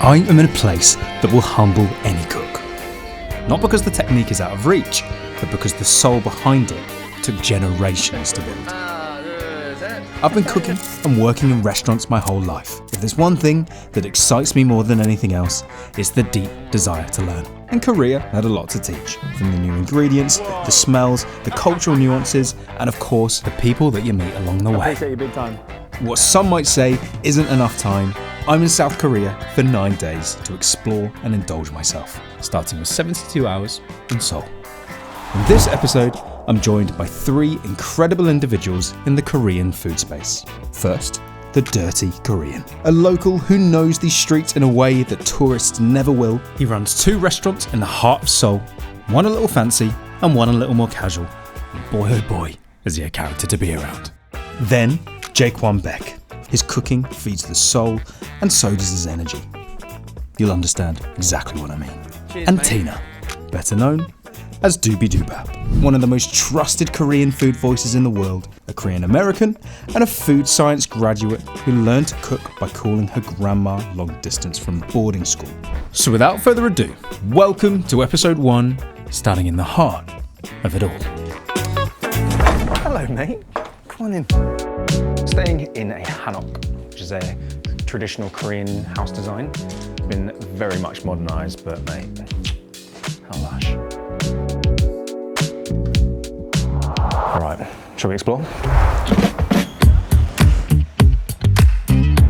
I am in a place that will humble any cook. Not because the technique is out of reach, but because the soul behind it took generations to build. I've been cooking and working in restaurants my whole life. If there's one thing that excites me more than anything else, it's the deep desire to learn. And Korea had a lot to teach, from the new ingredients, the smells, the cultural nuances, and of course, the people that you meet along the way. I appreciate you big time. What some might say isn't enough time, I'm in South Korea for 9 days to explore and indulge myself, starting with 72 hours in Seoul. In this episode, I'm joined by 3 incredible individuals in the Korean food space. First, the Dirty Korean, a local who knows these streets in a way that tourists never will. He runs 2 restaurants in the heart of Seoul, one a little fancy and one a little more casual. And boy oh boy, is he a character to be around. Then, Jaekwang Baek. His cooking feeds the soul, and so does his energy. You'll understand exactly what I mean. Cheers, and mate. Tina, better known as Doobydobap, one of the most trusted Korean food voices in the world, a Korean American and a food science graduate who learned to cook by calling her grandma long distance from boarding school. So without further ado, welcome to episode 1, starting in the heart of it all. Hello, mate. Come on in. Staying in a hanok, which is a traditional Korean house design. It's been very much modernised, but mate, how lush. Right, shall we explore?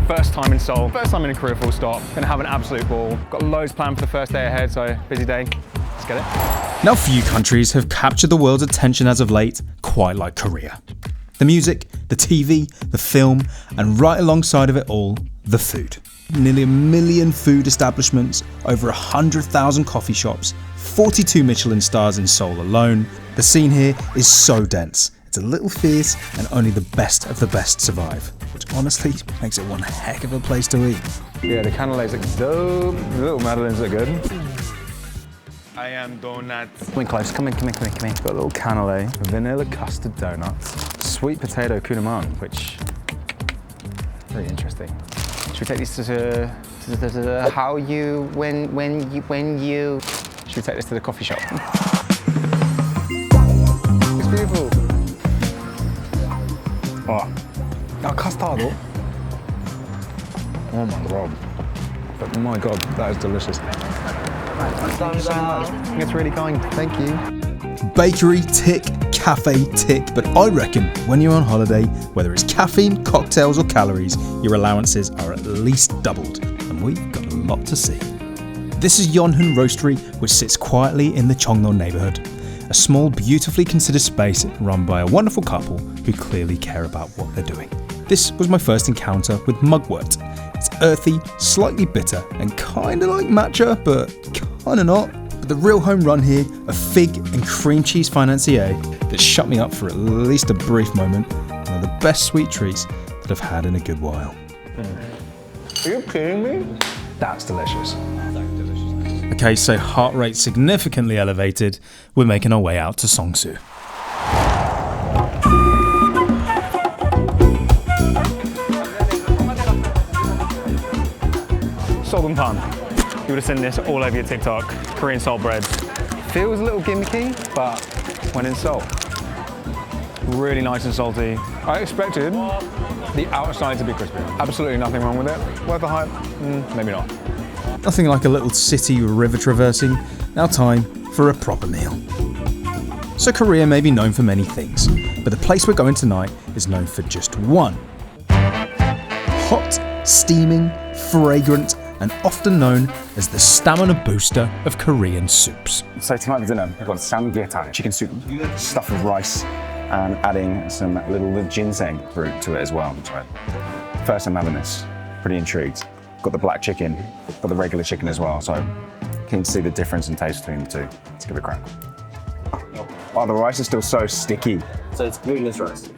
First time in Seoul, first time in a Korea full stop. Gonna have an absolute ball. Got loads planned for the first day ahead, so busy day. Let's get it. Now, few countries have captured the world's attention as of late quite like Korea. The music, the TV, the film, and right alongside of it all, the food. Nearly 1 million food establishments, over 100,000 coffee shops, 42 Michelin stars in Seoul alone. The scene here is so dense. It's a little fierce, and only the best of the best survive, which honestly makes it one heck of a place to eat. Yeah, the cannelés look dope. The little madeleines look good. I am donuts. Come in close, come in. Got a little cannelé, vanilla custard donuts, sweet potato kunaman, which very interesting. Should we take these to when you? Should we take this to the coffee shop? It's beautiful. Oh, custard. Oh my god. But my god, that is delicious. Thank you so much. It's really kind. Thank you. Bakery tick, cafe tick, but I reckon when you're on holiday, whether it's caffeine, cocktails or calories, your allowances are at least doubled, and we've got a lot to see. This is Yonhun Roastery, which sits quietly in the Cheongno neighbourhood, a small, beautifully considered space run by a wonderful couple who clearly care about what they're doing. This was my first encounter with mugwort. It's earthy, slightly bitter, and kinda like matcha, but kinda not. But the real home run here, a fig and cream cheese financier that shut me up for at least a brief moment. One of the best sweet treats that I've had in a good while. Are you kidding me? That's delicious. Okay, so heart rate significantly elevated, we're making our way out to Songsu. Salt and pan. You would have seen this all over your TikTok. Korean salt bread. Feels a little gimmicky, but when in Seoul, really nice and salty. I expected the outside to be crispy. Absolutely nothing wrong with it. Worth the hype? Maybe not. Nothing like a little city river traversing. Now time for a proper meal. So Korea may be known for many things, but the place we're going tonight is known for just one. Hot, steaming, fragrant, and often known as the stamina booster of Korean soups. So tonight for dinner, we've got Samgyetang, chicken soup, stuffed with rice, and adding some little ginseng root to it as well. First time having this, pretty intrigued. Got the black chicken, got the regular chicken as well, so keen to see the difference in taste between the two. Let's give it a crack. Oh, the rice is still so sticky. So it's glutinous rice.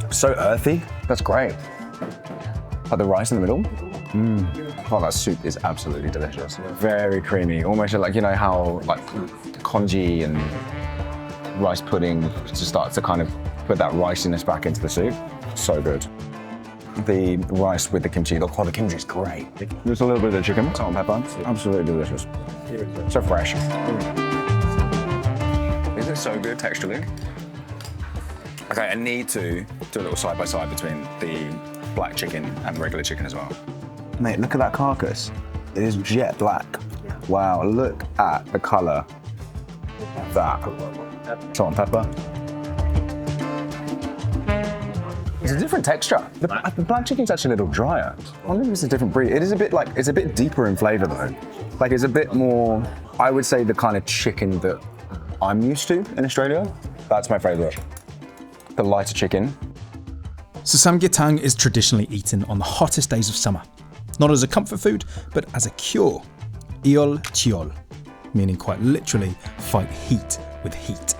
So earthy, that's great. Like the rice in the middle. Oh, that soup is absolutely delicious. Very creamy, almost like, you know how like congee and rice pudding just starts to kind of put that riciness back into the soup. So good. the rice with the kimchi. Oh, the kimchi is great. There's a little bit of the chicken, salt and pepper. Absolutely delicious. So fresh. Is it so good texturally? Okay, I need to do a little side by side between the black chicken and the regular chicken as well. Mate, look at that carcass. It is jet black. Wow, look at the colour of that. Salt and pepper. It's a different texture. The black chicken's actually a little drier. I wonder if it's a different breed. It is a bit like, it's a bit deeper in flavour though. Like it's a bit more, I would say the kind of chicken that I'm used to in Australia. That's my favourite. The lighter chicken. So Samgyetang is traditionally eaten on the hottest days of summer. Not as a comfort food, but as a cure. Iol chiol, meaning quite literally, fight heat with heat.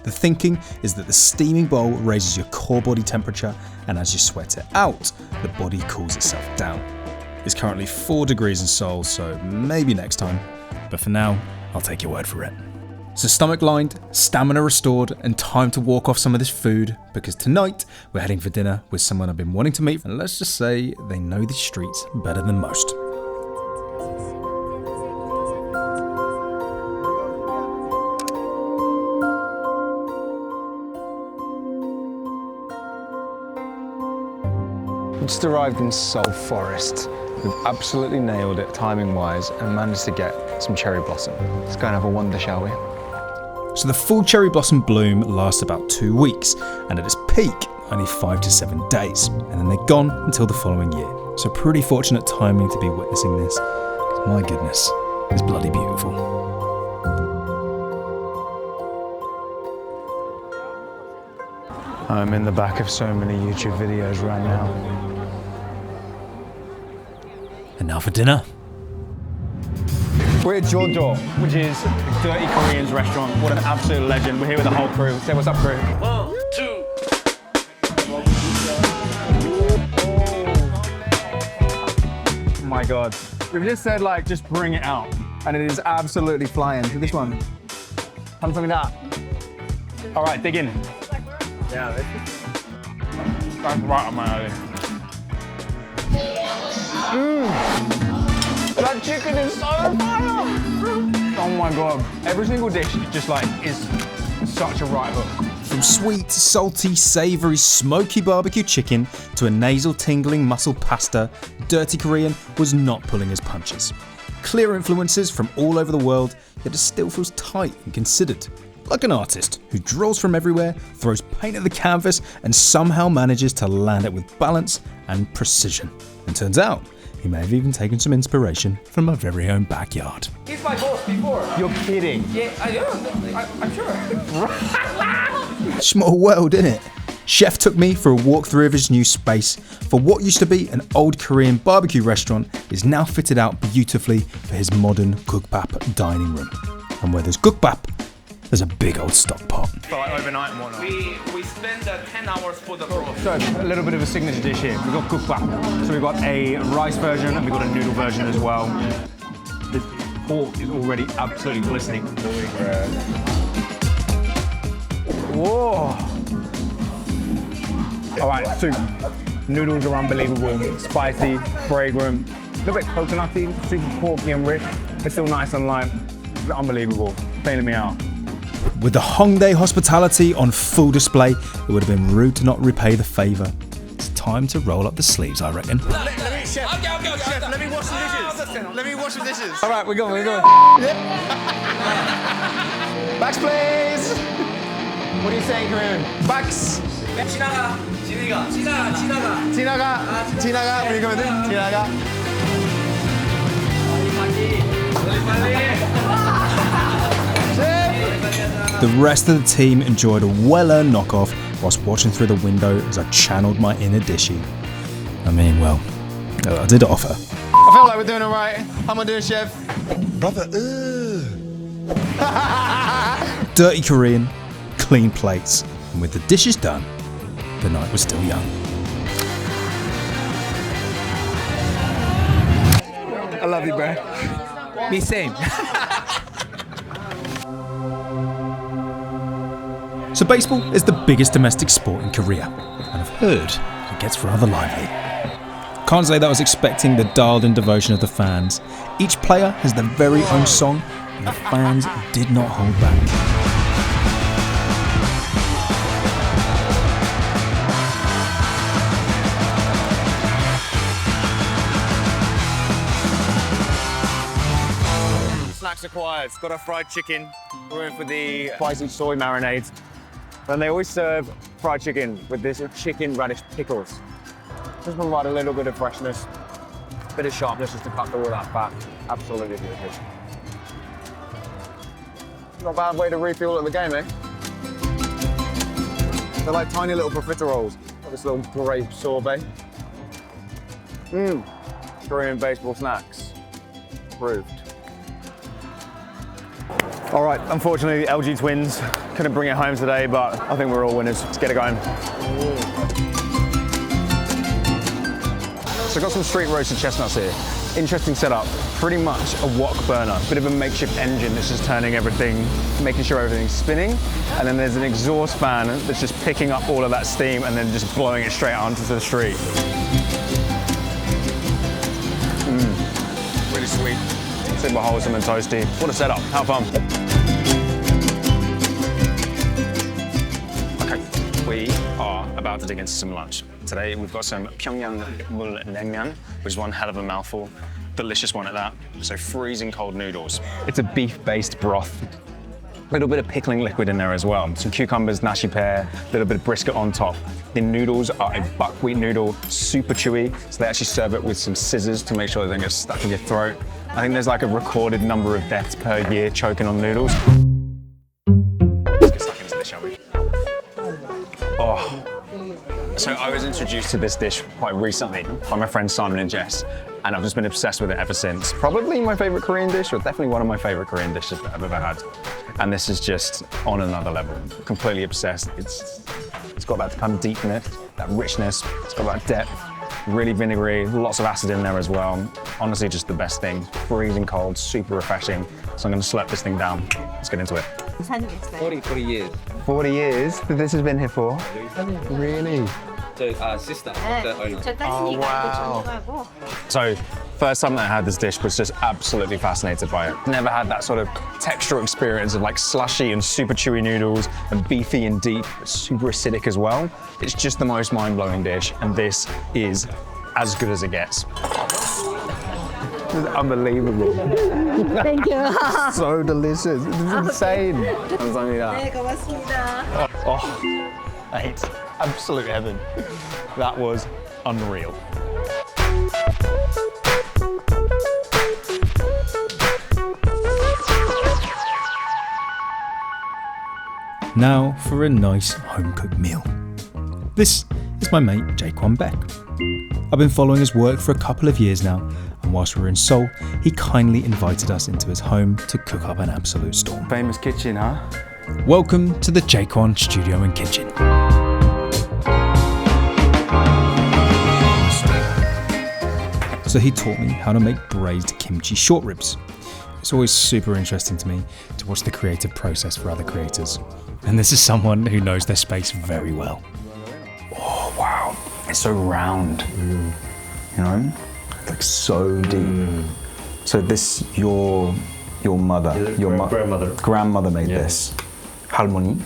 The thinking is that the steaming bowl raises your core body temperature, and as you sweat it out, the body cools itself down. It's currently 4 degrees in Seoul, so maybe next time. But for now, I'll take your word for it. So stomach lined, stamina restored, and time to walk off some of this food, because tonight we're heading for dinner with someone I've been wanting to meet, and let's just say they know these streets better than most. We just arrived in Seoul Forest. We've absolutely nailed it timing-wise and managed to get some cherry blossom. Let's go and have a wander, shall we? So the full cherry blossom bloom lasts about 2 weeks, and at its peak, only 5 to 7 days, and then they're gone until the following year. So pretty fortunate timing to be witnessing this. My goodness, it's bloody beautiful. I'm in the back of so many YouTube videos right now. And now for dinner. We're at Jojo, which is Dirty Korean's restaurant. What an absolute legend. We're here with the whole crew. Say what's up, crew. 1, 2. Oh my God. We've just said, like, just bring it out. And it is absolutely flying. This one. Something like that. All right, dig in. Yeah, that's right on my alley. That chicken is so fire! Oh my God. Every single dish just like is such a right hook. From sweet, salty, savoury, smoky barbecue chicken to a nasal tingling muscle pasta, Dirty Korean was not pulling his punches. Clear influences from all over the world, yet it still feels tight and considered. Like an artist who draws from everywhere, throws paint at the canvas, and somehow manages to land it with balance and precision. And turns out, he may have even taken some inspiration from our very own backyard. He's my boss before. You're kidding. Yeah, I'm sure. Small world, innit? Chef took me for a walkthrough of his new space. For what used to be an old Korean barbecue restaurant is now fitted out beautifully for his modern gukbap dining room. And where there's gukbap, there's a big old stock pot. For like overnight and whatnot. We spend 10 hours for the broth. So a little bit of a signature dish here. We've got gukbap. So we've got a rice version and we've got a noodle version as well. The pork is already absolutely glistening. Whoa! All right, soup. Noodles are unbelievable. Spicy, fragrant, a little bit coconutty, super porky and rich, but still nice and light. Unbelievable. Bailing me out. With the Hongdae hospitality on full display, it would have been rude to not repay the favour. It's time to roll up the sleeves, I reckon. Let me, chef. Okay, chef. Let me wash some dishes. Let me wash some dishes. All right, we're going. Backs, please. What are you saying, Korean? Backs. 지나가. 지나가. 지나가. Where are you going? 지나가. The rest of the team enjoyed a well-earned knockoff whilst watching through the window as I channeled my inner dishy. I mean, well, I did offer. I feel like we're doing all right. How am I doing, chef? Brother, Dirty Korean, clean plates, and with the dishes done, the night was still young. I love you, bro. Me same. So baseball is the biggest domestic sport in Korea, and I've heard it gets rather lively. Can't say that I was expecting the dialed-in devotion of the fans. Each player has their very own song, and the fans did not hold back. Snacks acquired. Got a fried chicken. We're in for the spicy soy marinade. And they always serve fried chicken with this chicken radish pickles. Just provide a little bit of freshness, bit of sharpness just to cut through all that fat. Absolutely delicious. Not a bad way to refuel at the game, eh? They're like tiny little profiteroles. Got this little grape sorbet. Korean baseball snacks. Approved. All right, unfortunately the LG twins couldn't bring it home today, but I think we're all winners. Let's get it going. So I've got some street roasted chestnuts here. Interesting setup, pretty much a wok burner. Bit of a makeshift engine that's just turning everything, making sure everything's spinning. And then there's an exhaust fan that's just picking up all of that steam and then just blowing it straight onto the street. Really sweet, super wholesome and toasty. What a setup, how fun. We are about to dig into some lunch. Today we've got some Pyongyang mulnaengmyeon, which is one hell of a mouthful. Delicious one at that. So freezing cold noodles. It's a beef-based broth. A little bit of pickling liquid in there as well. Some cucumbers, nashi pear, a little bit of brisket on top. The noodles are a buckwheat noodle, super chewy. So they actually serve it with some scissors to make sure they don't get stuck in your throat. I think there's like a recorded number of deaths per year choking on noodles. Let's get stuck into this, shall we? Oh. So I was introduced to this dish quite recently by my friends Simon and Jess, and I've just been obsessed with it ever since. Probably my favorite Korean dish, or definitely one of my favorite Korean dishes that I've ever had. And this is just on another level. Completely obsessed. It's got that kind of deepness, that richness, it's got that depth, really vinegary, lots of acid in there as well. Honestly, just the best thing. Freezing cold, super refreshing. So I'm gonna slurp this thing down. Let's get into it. 40 years. 40 years that this has been here for? Really? 저 sister, the owner. Oh, wow. So, first time that I had this dish was just absolutely fascinated by it. Never had that sort of textural experience of like slushy and super chewy noodles and beefy and deep, super acidic as well. It's just the most mind-blowing dish, and this is as good as it gets. This is unbelievable. Thank you. So delicious. This is insane. 네, 고맙습니다. Oh, mate, absolute heaven. That was unreal. Now for a nice home-cooked meal. This is my mate Jaekwang Baek. I've been following his work for a couple of years now, and whilst we were in Seoul, he kindly invited us into his home to cook up an absolute storm. Famous kitchen, huh? Welcome to the Jaekwang Studio and Kitchen. So he taught me how to make braised kimchi short ribs. It's always super interesting to me to watch the creative process for other creators. And this is someone who knows their space very well. Oh, wow. It's so round. You know? Like so deep. So this, your mother, grandmother made this. Halmoni.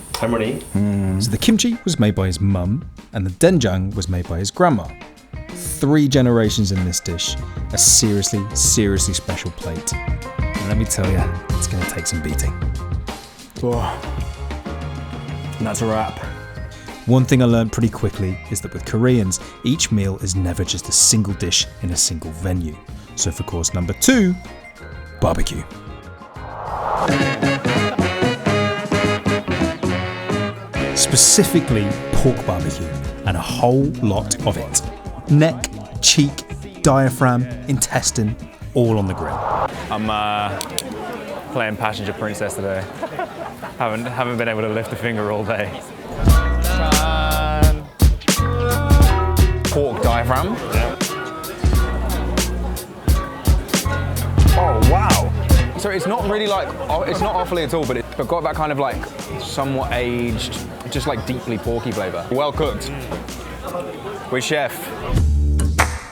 So the kimchi was made by his mum, and the doenjang was made by his grandma. 3 generations in this dish, a seriously, seriously special plate. And let me tell you, it's going to take some beating. Oh. And that's a wrap. One thing I learned pretty quickly is that with Koreans, each meal is never just a single dish in a single venue. So for course number 2, barbecue. Specifically pork barbecue, and a whole lot of it. Neck, cheek, diaphragm, intestine, all on the grill. I'm playing passenger princess today. haven't been able to lift a finger all day. Tran. Pork diaphragm. Oh wow! So it's not really like, it's not offally at all, but it's got that kind of like somewhat aged, just like deeply porky flavour. Well cooked. with chef.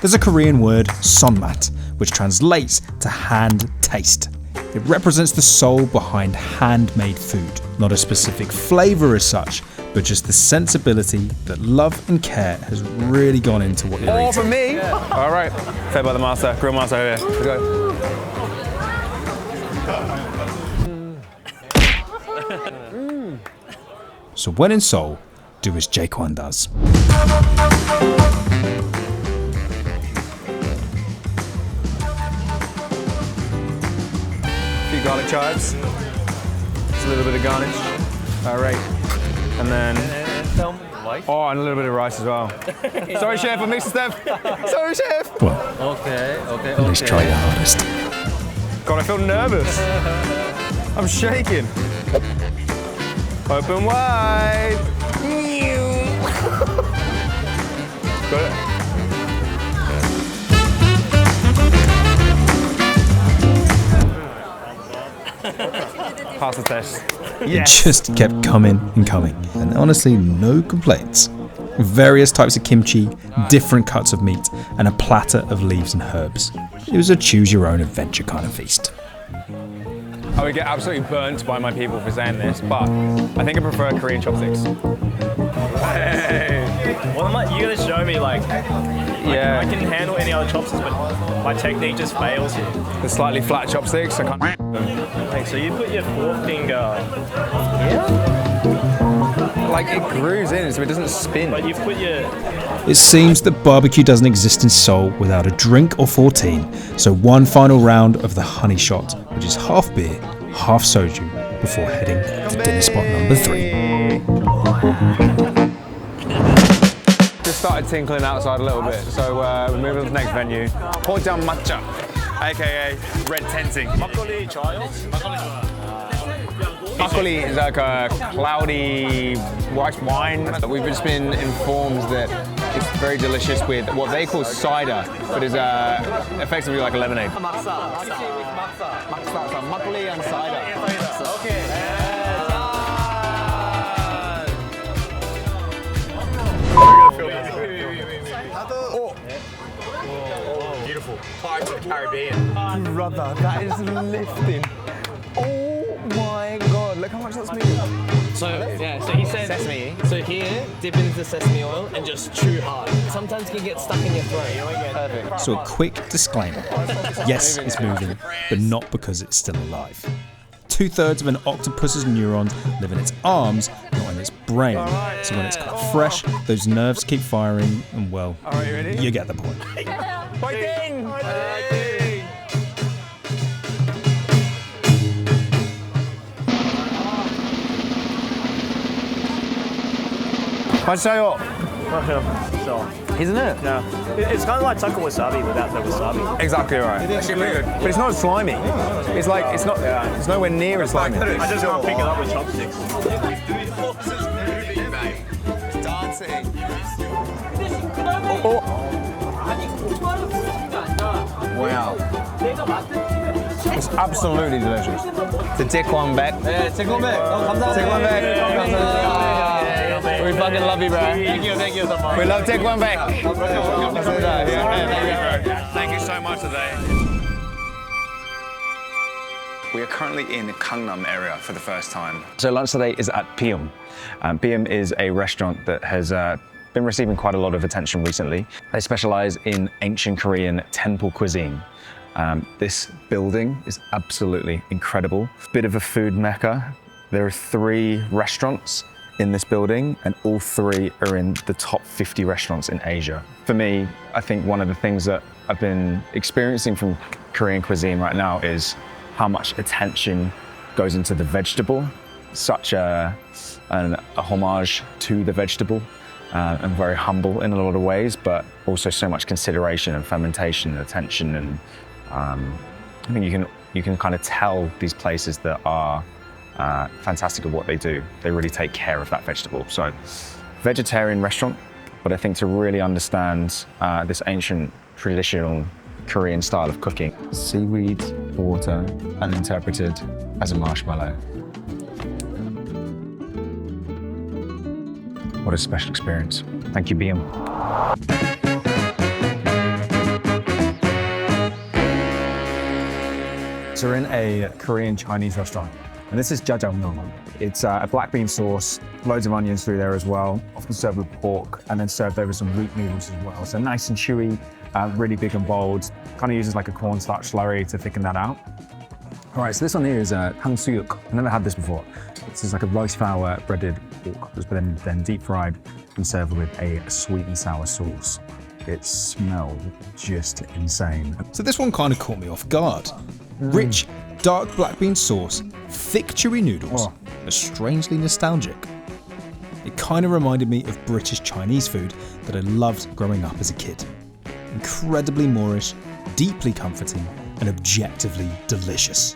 There's a Korean word, sonmat, which translates to hand taste. It represents the soul behind handmade food. Not a specific flavour as such, but just the sensibility that love and care has really gone into what you're All eating. for me. Yeah. All right, fed by the master, grill master over here. Let's go. So when in Seoul, do as Jaekwang does. A few garlic chives. Just a little bit of garnish. All right. And then, oh, and a little bit of rice as well. Sorry, chef, I mixed the stuff. Sorry, chef. Well, Okay. at least try your hardest. God, I feel nervous. I'm shaking. Open wide. Got it. Pass the test. It just kept coming and coming, and honestly, no complaints. Various types of kimchi, different cuts of meat, and a platter of leaves and herbs. It was a choose-your-own-adventure kind of feast. I would get absolutely burnt by my people for saying this, but I think I prefer Korean chopsticks. Hey. Well, you gotta show me, like, Yeah. I can handle any other chopsticks, but my technique just fails here. The slightly flat chopsticks, I can't. Like, so you put your forefinger, Like it grooves in, so it doesn't spin. but you put your, It seems that barbecue doesn't exist in Seoul without a drink or 14, so one final round of the honey shot, which is half beer, half soju, before heading to dinner spot number 3. Just started tinkling outside a little bit, so we're moving to the next venue. Hojang matcha, aka red tenting. 막걸리 좋아요? Makgeolli is like a cloudy white wine. We've just been informed that it's very delicious with what they call cider, but is effectively like a lemonade. Makgeolli and cider. Okay. Beautiful. Pirates of the Caribbean. Brother, that is lifting. Oh my god, look how much that's moving. So yeah, so he said Sesame. So here, dip into sesame oil and just chew hard. Sometimes it can get stuck in your throat. Perfect. So a quick disclaimer. Yes, it's moving, but not because it's still alive. 2/3 of an octopus's neurons live in its arms, not in its brain. So when it's caught fresh, those nerves keep firing, and well, Alright, you ready? you get the point. Fighting! 맛있어요. So, Isn't it? yeah. It's kind of like taco wasabi without the wasabi. Exactly right. Actually pretty good. But it's not slimy. It's like it's not. It's nowhere near as slimy. I just can't pick it up with chopsticks. Wow. It's absolutely delicious. The Jaekwang Baek. Yeah, Jaekwang Baek. Jaekwang Baek. We fucking love you, bro. Thank you so much. We love Jaekwang Baek. Thank you so much today. We are currently in Gangnam area for the first time. So lunch today is at Pium. Pium is a restaurant that has been receiving quite a lot of attention recently. They specialize in ancient Korean temple cuisine. This building is absolutely incredible. Bit of a food mecca. There are 3 restaurants in this building, and all 3 are in the top 50 restaurants in Asia. For me, I think one of the things that I've been experiencing from Korean cuisine right now is how much attention goes into the vegetable. Such a homage to the vegetable, and very humble in a lot of ways, but also so much consideration and fermentation and attention. And I think you can kind of tell these places that are fantastic at what they do. They really take care of that vegetable. So, vegetarian restaurant, but I think to really understand this ancient traditional Korean style of cooking. Seaweed, water, and interpreted as a marshmallow. What a special experience. Thank you, BM. So we're in a Korean Chinese restaurant, and this is Jaekwang. It's a black bean sauce, loads of onions through there as well, often served with pork, and then served over some wheat noodles as well. So nice and chewy, really big and bold. Kind of uses like a cornstarch slurry to thicken that out. All right, so this one here is 탕수육. I've never had this before. This is like a rice flour breaded pork that's been then deep fried and served with a sweet and sour sauce. It smelled just insane. So this one kind of caught me off guard. Rich, dark black bean sauce, thick chewy noodles, are strangely nostalgic. It kind of reminded me of British Chinese food that I loved growing up as a kid. Incredibly Moorish, deeply comforting, and objectively delicious.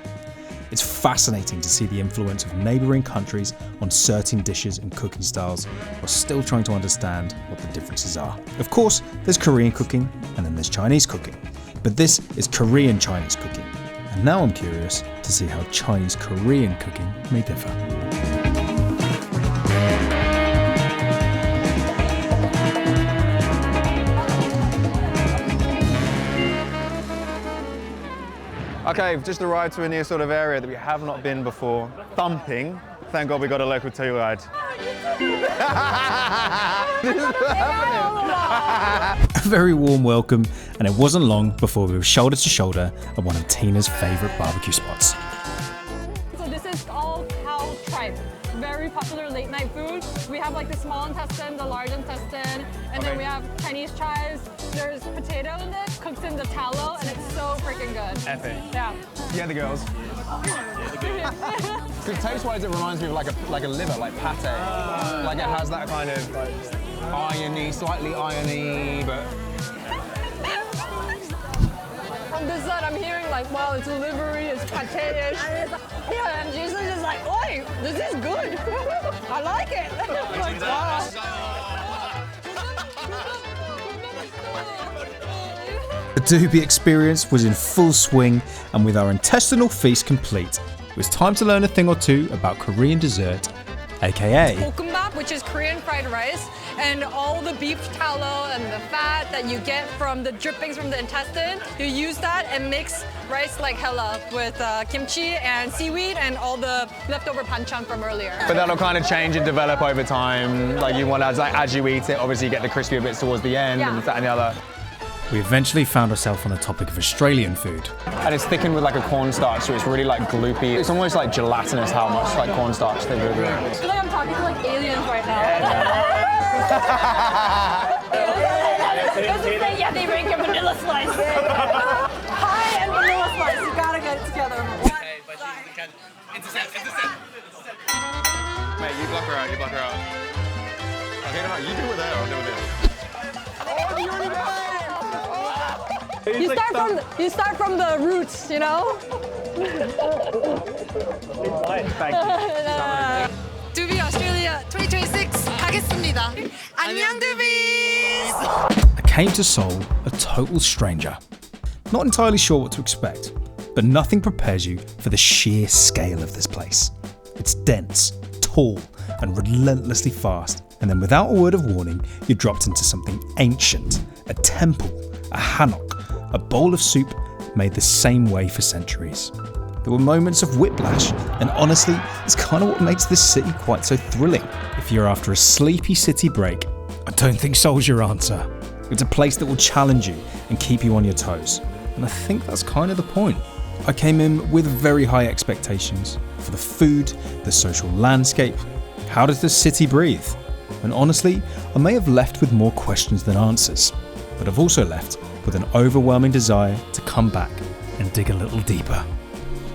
It's fascinating to see the influence of neighbouring countries on certain dishes and cooking styles while still trying to understand what the differences are. Of course, there's Korean cooking and then there's Chinese cooking, but this is Korean Chinese cooking. And now I'm curious to see how Chinese Korean cooking may differ. Okay, we've just arrived to a new sort of area that we have not been before. Thumping. Thank God we got a local tour guide. A very warm welcome, and it wasn't long before we were shoulder to shoulder at one of Tina's favourite barbecue spots. So this is all cow tripe. Very popular late night food. We have like the small intestine, the large intestine, and then we have Chinese chives. There's potato in it, cooked in the tallow, and it's so freaking good. Epic. Yeah. Yeah, the girls. Because taste-wise, it reminds me of like a liver, like pate. Like it has that kind of like irony, slightly irony, but. On this side, I'm hearing like, wow, it's livery, it's pate-ish. Yeah, and Jason's just like, oi, this is good. I like it. Like, wow. The Doobie experience was in full swing, and with our intestinal feast complete, it was time to learn a thing or two about Korean dessert, aka Doobydobap, which is Korean fried rice, and all the beef tallow and the fat that you get from the drippings from the intestine, you use that and mix rice like hella with kimchi and seaweed and all the leftover banchan from earlier. But that'll kind of change and develop over time. Like you want as you eat it, obviously you get the crispier bits towards the end and that and the other. we eventually found ourselves on the topic of Australian food. And it's thickened with like a cornstarch, so it's really like gloopy. It's almost like gelatinous how much like cornstarch they do. I feel like I'm talking to like aliens right now. Yeah, they rank your vanilla slice. Pie and vanilla slice, you gotta get it together. Okay, but you can intercept. Mate, you block her out, Okay, no, you do it there, I'll do it there. You start from the roots, you know? Thank you. Doobie Australia 2026 하겠습니다. 안녕 Doobies! I came to Seoul a total stranger. Not entirely sure what to expect, but nothing prepares you for the sheer scale of this place. It's dense, tall, and relentlessly fast. And then without a word of warning, you're dropped into something ancient, a temple, a hanok, a bowl of soup made the same way for centuries. There were moments of whiplash, and honestly, it's kind of what makes this city quite so thrilling. If you're after a sleepy city break, I don't think Seoul's your answer. It's a place that will challenge you and keep you on your toes. And I think that's kind of the point. I came in with very high expectations for the food, the social landscape. How does the city breathe? And honestly, I may have left with more questions than answers, but I've also left with an overwhelming desire to come back and dig a little deeper.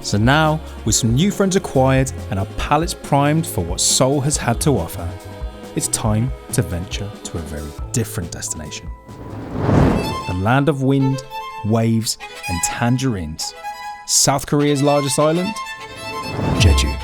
So now, with some new friends acquired and our palates primed for what Seoul has had to offer, it's time to venture to a very different destination. The land of wind, waves and tangerines. South Korea's largest island, Jeju.